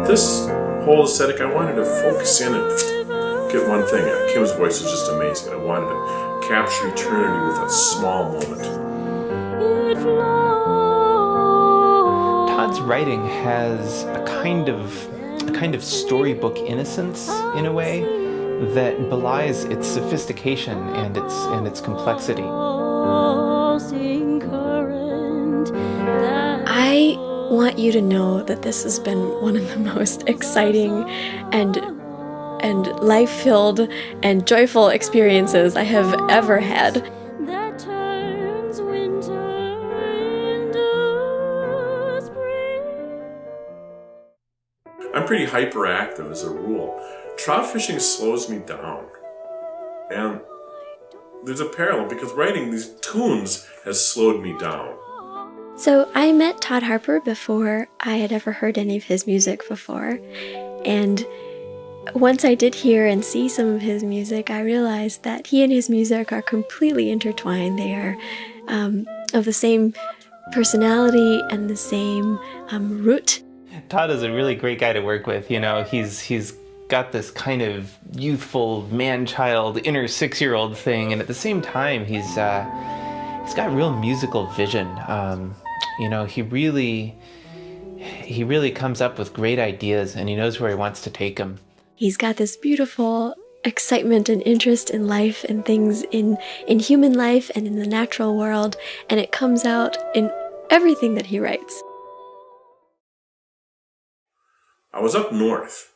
This whole aesthetic, I wanted to focus in and get one thing. Kim's voice was just amazing. I wanted to capture eternity with that small moment. Todd's writing has a kind of storybook innocence in a way that belies its sophistication and its complexity. I want you to know that this has been one of the most exciting and life-filled and joyful experiences I have ever had. I'm pretty hyperactive as a rule. Trout fishing slows me down. And there's a parallel because writing these tunes has slowed me down. So I met Todd Harper before I had ever heard any of his music before. And once I did hear and see some of his music, I realized that he and his music are completely intertwined. They are of the same personality and the same root. Todd is a really great guy to work with. You know, he's got this kind of youthful man-child inner 6-year-old thing, and at the same time he's got real musical vision. You know, he really comes up with great ideas, and he knows where he wants to take them. He's got this beautiful excitement and interest in life and things in human life and in the natural world, and it comes out in everything that he writes. I was up north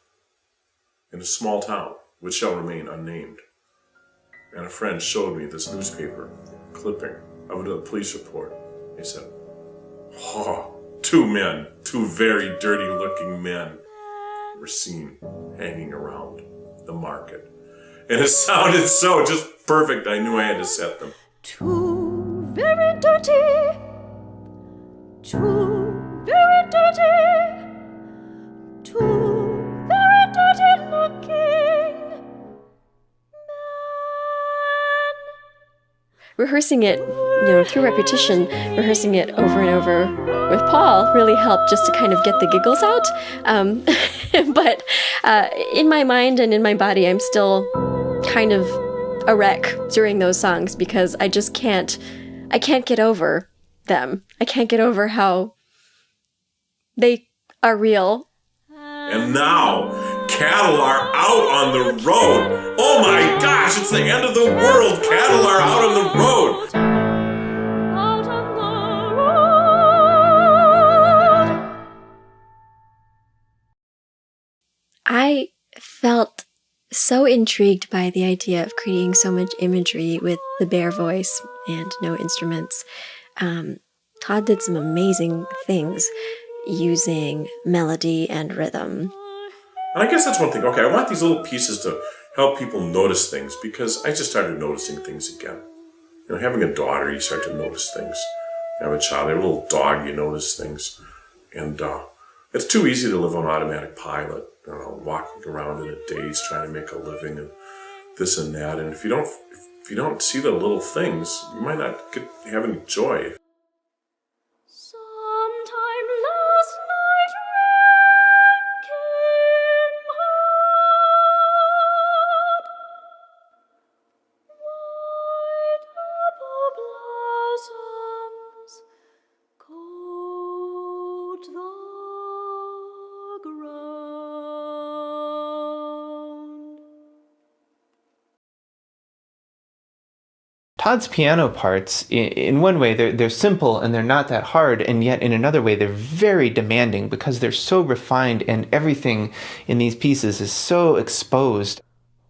in a small town, which shall remain unnamed, and a friend showed me this newspaper clipping of a police report. He said, "Oh, two very dirty-looking men were seen hanging around the market." And it sounded so just perfect, I knew I had to set them. Two very dirty looking men. Rehearsing it, through repetition, rehearsing it over and over with Paul really helped just to kind of get the giggles out. But in my mind and in my body, I'm still kind of a wreck during those songs because I can't get over them. I can't get over how they are real. And now, cattle are out on the road. Oh my gosh, it's the end of the world. Cattle are out on the road. Out on the road. I felt so intrigued by the idea of creating so much imagery with the bare voice and no instruments. Todd did some amazing things using melody and rhythm. And I guess that's one thing. Okay, I want these little pieces to help people notice things because I just started noticing things again. Having a daughter, you start to notice things. You have a child, you have a little dog, you notice things. And it's too easy to live on automatic pilot, walking around in a daze trying to make a living and this and that. And if you don't see the little things, you might not have any joy. Sometime last night rain came hard. White apple blossoms coat the ground. Todd's piano parts, in one way, they're simple and they're not that hard, and yet in another way, they're very demanding because they're so refined and everything in these pieces is so exposed.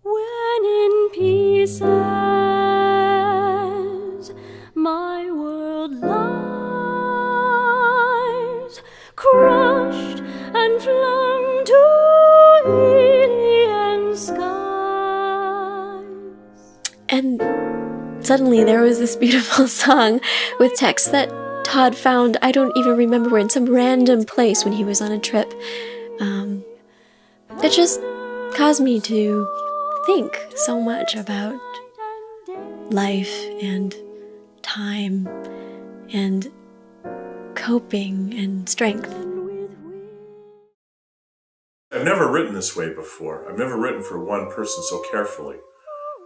When in pieces my world lies, crushed and flung to alien skies. And suddenly there was this beautiful song with text that Todd found, I don't even remember where, in some random place when he was on a trip. It just caused me to think so much about life and time and coping and strength. I've never written this way before. I've never written for one person so carefully.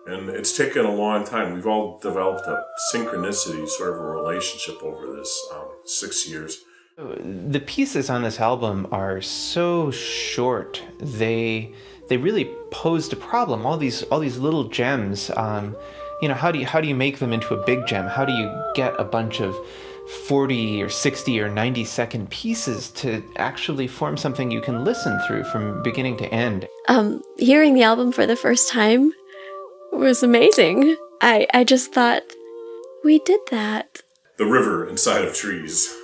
And it's taken a long time. We've all developed a synchronicity, sort of a relationship over this 6 years. The pieces on this album are so short. They really posed a problem. All these little gems. How do you make them into a big gem? How do you get a bunch of 40 or 60 or 90-second pieces to actually form something you can listen through from beginning to end? Hearing the album for the first time was amazing. I just thought, we did that. The river inside of trees.